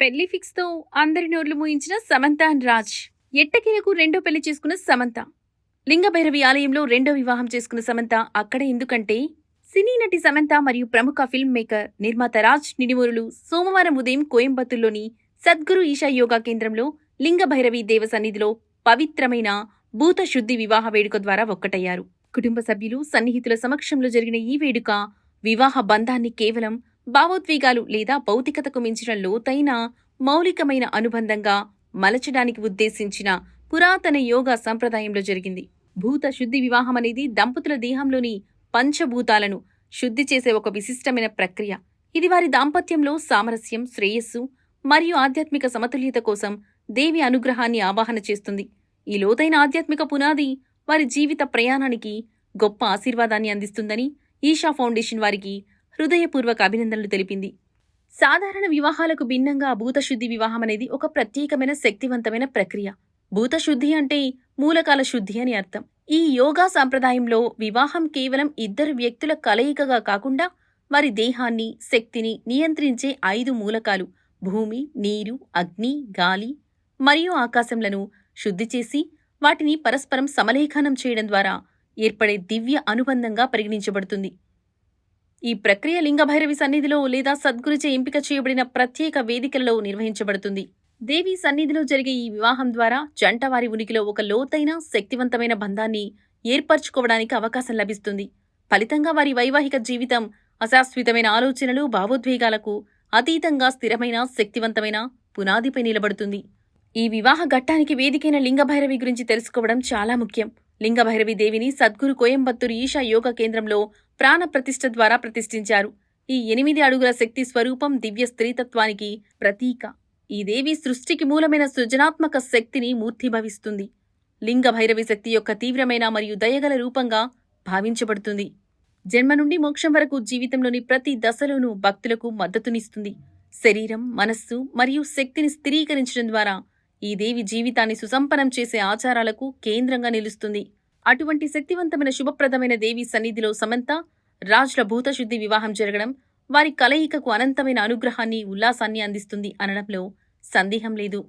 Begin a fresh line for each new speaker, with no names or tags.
పెళ్లి ఫిక్స్ తో అందరి నోర్లు మూయించిన సమంత అండ్ రాజ్. ఎట్టకేలకు రెండో పెళ్లి చేసుకున్న సమంత. లింగభైరవి ఆలయంలో రెండో వివాహం చేసుకున్న సమంత అక్కడే ఎందుకంటే సినీ నటి సమంత మరియు ప్రముఖ ఫిల్మ్ మేకర్ నిర్మాత రాజ్ నిడిమూరులు సోమవారం ఉదయం కోయంబత్తూర్లోని సద్గురు ఈశా యోగా కేంద్రంలో లింగభైరవి దేవ సన్నిధిలో పవిత్రమైన భూత శుద్ధి వివాహ వేడుక ద్వారా ఒక్కటయ్యారు. కుటుంబ సభ్యులు సన్నిహితుల సమక్షంలో జరిగిన ఈ వేడుక వివాహ బంధాన్ని కేవలం భావోద్వేగాలు లేదా భౌతికతకు మించిన లోతైన మౌలికమైన అనుబంధంగా మలచడానికి ఉద్దేశించిన పురాతన యోగా సంప్రదాయంలో జరిగింది. భూత శుద్ధి వివాహం అనేది దంపతుల దేహంలోని పంచభూతాలను శుద్ధి చేసే ఒక విశిష్టమైన ప్రక్రియ. ఇది వారి దాంపత్యంలో సామరస్యం, శ్రేయస్సు మరియు ఆధ్యాత్మిక సమతుల్యత కోసం దేవి అనుగ్రహాన్ని ఆవాహన చేస్తుంది. ఈ లోతైన ఆధ్యాత్మిక పునాది వారి జీవిత ప్రయాణానికి గొప్ప ఆశీర్వాదాన్ని అందిస్తుందని ఈషా ఫౌండేషన్ వారికి హృదయపూర్వక అభినందనలు తెలిపింది. సాధారణ వివాహాలకు భిన్నంగా భూతశుద్ధి వివాహం అనేది ఒక ప్రత్యేకమైన శక్తివంతమైన ప్రక్రియ. భూతశుద్ధి అంటే మూలకాల శుద్ధి అని అర్థం. ఈ యోగా సంప్రదాయంలో వివాహం కేవలం ఇద్దరు వ్యక్తుల కలయికగా కాకుండా వారి దేహాన్ని, శక్తిని నియంత్రించే 5 మూలకాలు భూమి, నీరు, అగ్ని, గాలి మరియు ఆకాశంలను శుద్ధి చేసి వాటిని పరస్పరం సమలేఖనం చేయడం ద్వారా ఏర్పడే దివ్య అనుబంధంగా పరిగణించబడుతుంది. ఈ ప్రక్రియ లింగభైరవి సన్నిధిలో లేదా సద్గురుచే ఎంపిక చేయబడిన ప్రత్యేక వేదికలలో నిర్వహించబడుతుంది. దేవి సన్నిధిలో జరిగే ఈ వివాహం ద్వారా జంట వారి ఉనికిలో ఒక లోతైన, శక్తివంతమైన బంధాన్ని ఏర్పరచుకోవడానికి అవకాశం లభిస్తుంది. ఫలితంగా వారి వైవాహిక జీవితం అశాశ్వతమైన ఆలోచనలు, భావోద్వేగాలకు అతీతంగా స్థిరమైన, శక్తివంతమైన పునాదిపై నిలబడుతుంది. ఈ వివాహ ఘట్టానికి వేదికైన లింగభైరవి గురించి తెలుసుకోవడం చాలా ముఖ్యం. లింగభైరవి దేవిని సద్గురు కోయంబత్తూరు ఈశా యోగా కేంద్రంలో ప్రాణ ప్రతిష్ఠ ద్వారా ప్రతిష్ఠించారు. ఈ 8 అడుగుల శక్తి స్వరూపం దివ్య స్త్రీతత్వానికి ప్రతీక. ఈ దేవి సృష్టికి మూలమైన సృజనాత్మక శక్తిని మూర్తిభవిస్తుంది. లింగభైరవి శక్తి యొక్క తీవ్రమైన మరియు దయగల రూపంగా భావించబడుతుంది. జన్మ నుండి మోక్షం వరకు జీవితంలోని ప్రతి దశలోనూ భక్తులకు మద్దతునిస్తుంది. శరీరం, మనస్సు మరియు శక్తిని స్థిరీకరించడం ద్వారా ఈ దేవి జీవితాన్ని సుసంపన్నం చేసే ఆచారాలకు కేంద్రంగా నిలుస్తుంది. అటువంటి శక్తివంతమైన శుభప్రదమైన దేవి సన్నిధిలో సమంత, రాజ్ల భూతశుద్ధి వివాహం జరగడం వారి కలయికకు అనంతమైన అనుగ్రహాన్ని, ఉల్లాసాన్ని అందిస్తుంది అనడంలో సందేహం లేదు.